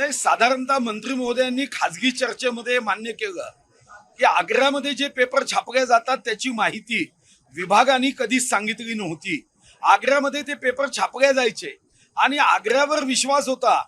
नाही, साधारणतः मंत्री महोदयांनी खासगी चर्चेमध्ये मान्य केलं की आग्र्यामध्ये जे पेपर छापले जातात त्याची माहिती विभागाने कधीच सांगितली नव्हती. आग्र्यामध्ये ते पेपर छापले जायचे आणि आग्र्यावर विश्वास होता.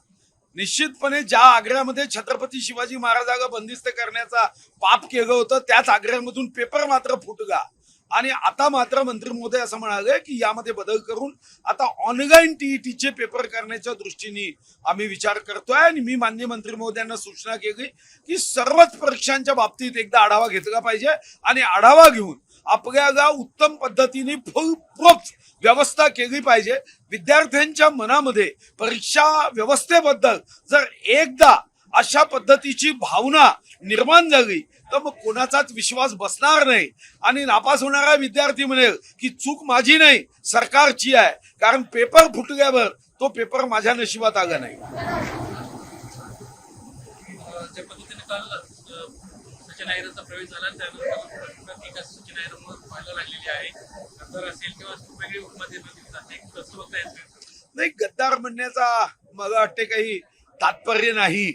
निश्चितपणे ज्या आग्र्यामध्ये छत्रपती शिवाजी महाराजांना बंदिस्त करण्याचा पाप केलं होतं त्याच आग्र्यामधून पेपर मात्र फुटला. आणि आता मात्र मंत्री महोदय असं म्हणाले की यामध्ये बदल करून आता ऑनलाईन टीईटीचे पेपर करण्याच्या दृष्टीने आम्ही विचार करतोय. आणि मी माननीय मंत्री महोदयांना सूचना केली की सर्वच परीक्षांच्या बाबतीत एकदा आढावा घेतला पाहिजे आणि आढावा घेऊन आपल्याला उत्तम पद्धतीने फुल प्रूफ व्यवस्था केली पाहिजे. विद्यार्थ्यांच्या मनामध्ये परीक्षा व्यवस्थेबद्दल जर एकदा अशा पद्धतीची भावना निर्माण झाली तर मग कोणाचाच विश्वास बसणार नाही आणि नापास होणारा विद्यार्थी म्हणेल की चूक माझी नाही सरकारची आहे, कारण पेपर फुटल्यावर तो पेपर माझ्या नशिबात आला नाही. ज्या पद्धतीने काल सचिन अहिरेचा प्रवेश झाला त्यानंतर सचिन अहिरेमुळे व्हायला लागलेली आहे, गद्दार असेल किंवा वेगळी उपमा देण्यात जाते, कसं बघताय? नाही, गद्दार म्हणण्याचा मला वाटते काही तात्पर्य नाही.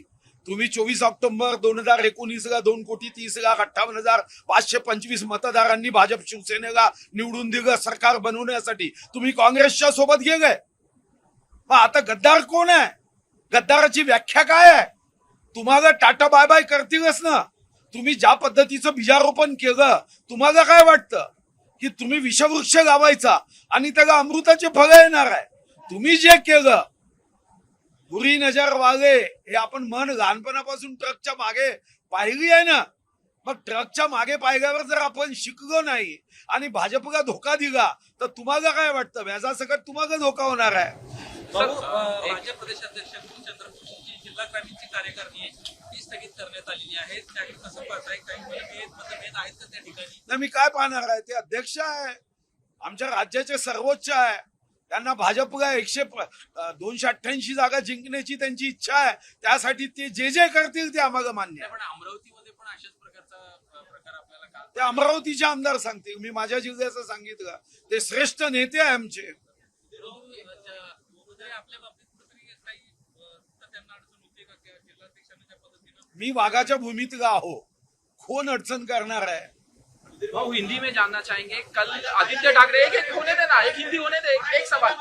तुम्ही 24 ऑक्टोबर 2019ला 2,30,58,525 मतदारांनी भाजप शिवसेनेला निवडून दिलं सरकार बनवण्यासाठी. तुम्ही काँग्रेसच्या सोबत गेले. मग आता गद्दार कोण आहे? गद्दाराची व्याख्या काय आहे? तुम्हाला टाटा बाय बाय करतीलच ना. तुम्ही ज्या पद्धतीचं बीजारोपण केलं, तुम्हाला काय वाटतं की तुम्ही विषवृक्ष लावायचा आणि त्याला अमृताचे फळ येणार आहे? तुम्ही जे केलं बुरी नजर वागे हे आपण मन लहानपणापासून ट्रकच्या मागे पाहिली आहे ना. मग ट्रकच्या मागे पाहिल्यावर जर आपण शिकलो नाही आणि भाजपला धोका दिला तर तुम्हाला काय वाटतं? व्याजासकट तुम्हाला धोका होणार आहे. भाजप प्रदेशाध्यक्ष चंद्रपूरची जिल्हा ग्रामीणची कार्यकारिणी आहे ती स्थगित करण्यात आलेली आहे. त्यावेळी कसं पाहताय? काही मतभेद आहेत का त्या ठिकाणी? नाही, मी काय पाहणार आहे? ते अध्यक्ष आहे, आमच्या राज्याचे सर्वोच्च आहे. त्यांना भाजपला 288 जागा जिंकण्याची त्यांची इच्छा आहे. त्यासाठी ते जे जे करतील ते आम्हाला मान्य आहे. पण अमरावतीमध्ये पण अशाच प्रकारचा प्रकार आपल्याला ते अमरावतीचे आमदार सांगतील. मी माझ्या जिल्ह्याचं सांगितलं. ते श्रेष्ठ नेते आहे आमचे. आपल्या बाबतीत काही त्यांना अडचण होते का जिल्हाध्यक्षांच्या पद्धतीनं? मी वाघाच्या भूमीतला आहो, कोण अडचण करणार आहे? भाऊ हिंदी में जानना चाहेंगे, कल आदित्य ठाकरे एक होने देना, एक हिंदी होने दे, एक सवाल.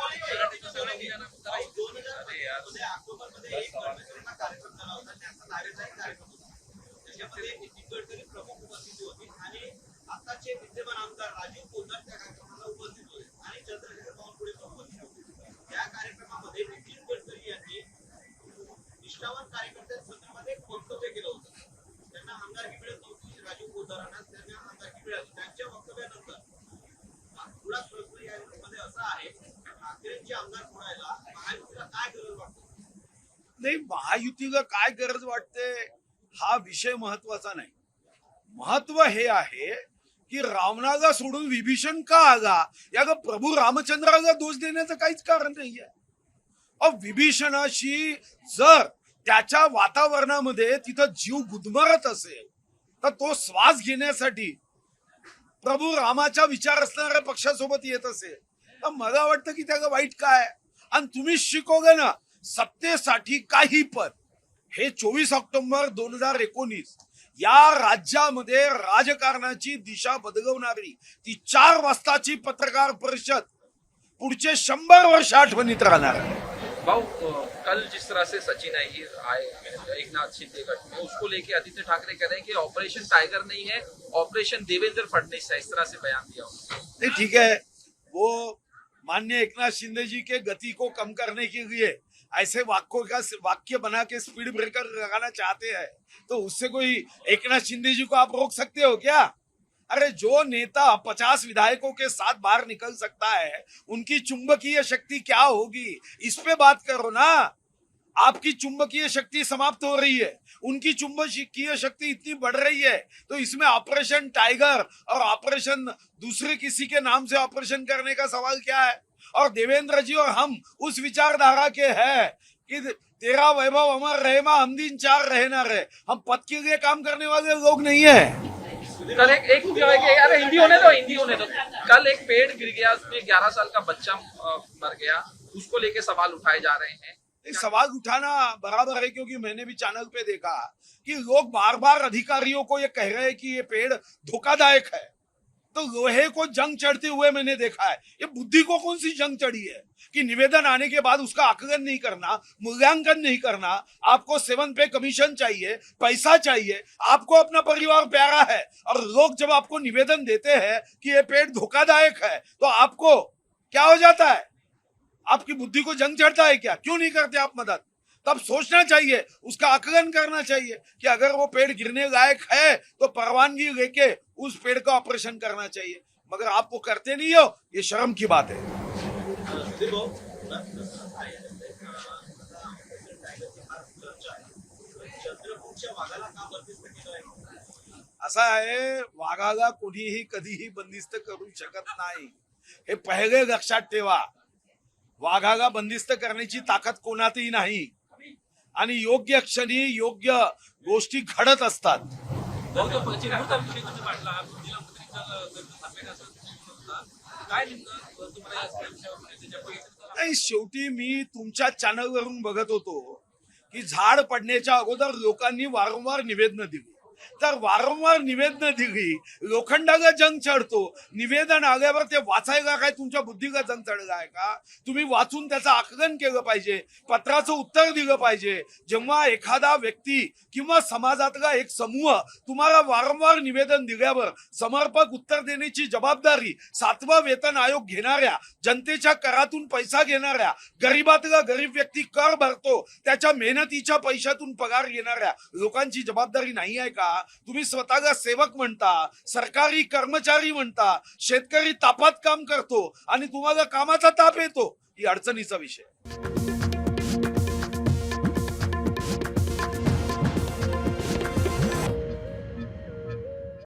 विद्यमान आमदार राजीव पोद्दार त्या कार्यक्रमाला उपस्थित होते आणि चंद्रशेखर बावनकुळे उपस्थित होते. या कार्यक्रमामध्ये नितीन गडकरी यांनी निष्ठावान कार्यकर्त्यांसंदर्भात एक वक्तव्य केलं होतं. त्यांना आमदारकी मिळत नव्हती, राजीव पोद्दारांना त्यांना आमदारकी मिळाली. त्यांच्या वक्तव्यानंतर थोडा प्रश्न यामध्ये असा आहे, ठाकरेंची आमदार फोडायला महायुतीला काय गरज वाटते? नाही, महायुतीला काय गरज वाटते हा विषय महत्वाचा नाही. महत्व हे आहे की रावणाला सोडून विभीषण का आला, याला प्रभू रामचंद्राला दोष देण्याचं काहीच कारण नाहीये. विभीषणाशी जर त्याच्या वातावरणामध्ये तिथं जीव गुदमरत असेल तर तो श्वास घेण्यासाठी प्रभू रामाचा विचार असणाऱ्या पक्षासोबत येत असेल तर मला वाटतं की त्याला वाईट काय. आणि तुम्ही शिकवलं ना, सत्तेसाठी काही पण. हे 24 ऑक्टोबर 2019 या राज्यामध्ये राजकारणाची दिशा बदलवणारी ती 4 वाजताची पत्रकार परिषद पुढचे 100 वर्ष आठवणीत राहणार. भाऊ कल जिस तरह से सचिन अहिर आए एकनाथ शिंदे गठ में, उसको लेके आदित्य ठाकरे कह रहे हैं कि ऑपरेशन टाइगर नहीं है, ऑपरेशन देवेंद्र फडणवीस है, इस तरह से बयान दिया उन्होंने. ठीक है, वो माननीय एकनाथ शिंदे जी के गति को कम करने के लिए ऐसे वाक्य बना के स्पीड ब्रेकर लगाना चाहते हैं तो उससे कोई एकनाथ शिंदे जी को आप रोक सकते हो क्या? अरे जो नेता 50 विधायकों के साथ बाहर निकल सकता है उनकी चुंबकीय शक्ति क्या होगी, इस पे बात करो ना. आपकी चुंबकीय शक्ति समाप्त हो रही है, उनकी चुंबकीय शक्ति इतनी बढ़ रही है, तो इसमें ऑपरेशन टाइगर और ऑपरेशन दूसरे किसी के नाम से ऑपरेशन करने का सवाल क्या है? और देवेंद्र जी और हम उस विचारधारा के हैं कि तेरा वैभव अमर रहे, हम दिन 4 रहना रहे. हम पद के लिए काम करने वाले लोग नहीं है. कल एक अरे हिंदी होने दो. कल एक पेड़ गिर गया, उसमें 11 साल का बच्चा मर गया, उसको लेके सवाल उठाए जा रहे हैं. एक सवाल उठाना बराबर है, क्योंकि मैंने भी चैनल पे देखा कि लोग बार बार अधिकारियों को ये कह रहे हैं कि ये पेड़ धोखादायक है, तो लोहे को जंग चढ़ते हुए मैंने देखा है। ये बुद्धि को कौन सी जंग चढ़ी है कि निवेदन आने के बाद उसका आकलन नहीं करना, मूल्यांकन नहीं करना। आपको 7 पे कमीशन चाहिए, पैसा चाहिए, आपको अपना परिवार प्यारा है, और लोग जब आपको निवेदन देते हैं कि ये पेड़ धोखादायक है, तो आपको क्या हो जाता है? आपकी बुद्धि को जंग चढ़ता है क्या? क्यों नहीं करते आप मदद? तब सोचना चाहिए, उसका आकलन करना चाहिए कि अगर वो पेड़ गिरने लायक है तो परवानगी लेके उस पेड़ का ऑपरेशन करना चाहिए। मगर आप वो करते नहीं हो, ये शर्म की बात है। सुधीर भाऊ, काय आहे? टायगरची फार चर्चा आहे. चंद्रपूरच्या वाघाला का बंदिस्त केलं आहे? असा आहे, वाघाला कोणीही कधीही बंदिस्त करू शकत नाही, हे पहिले लक्षात ठेवा। वाघाला बंदिस्त करण्याची ताकद कोणातही नाही, आणि योग्य क्षणी योग्य गोष्टी घडत असतात। चिरमुरचा विषय तुम्ही मांडला, जिल्हा मंत्रीचं थांबेल असं तुम्ही म्हणता. काय नेमकं तुम्हाला या सगळ्या विषयावर त्याच्या पलीकडे नाही, शेवटी मी तुमच्या चॅनलवरून बघत होतो की झाड पडण्याच्या अगोदर लोकांनी वारंवार निवेदनं दिली, तर वारंवार निवेदनं दिली, लोखंडाला जंग चढतो, निवेदन आल्यावर ते वाचायला काय तुमच्या बुद्धीला जंग चढला आहे का? तुम्ही वाचून त्याचं आकलन केलं पाहिजे, पत्राचं उत्तर दिलं पाहिजे। जेव्हा एखादा व्यक्ती किंवा समाजातला एक समूह तुम्हाला वारंवार निवेदन दिल्यावर समर्पक उत्तर देण्याची जबाबदारी 7वा वेतन आयोग घेणाऱ्या, जनतेच्या करातून पैसा घेणाऱ्या, गरीबातला गरीब व्यक्ती कर भरतो त्याच्या मेहनतीच्या पैशातून पगार घेणाऱ्या लोकांची जबाबदारी नाही आहे का? तुम्ही स्वतःला सेवक म्हणता, सरकारी कर्मचारी म्हणता, शेतकरी तापात काम करतो आणि तुम्हाला कामाचा ताप येतो, ही अडचणीचा विषय।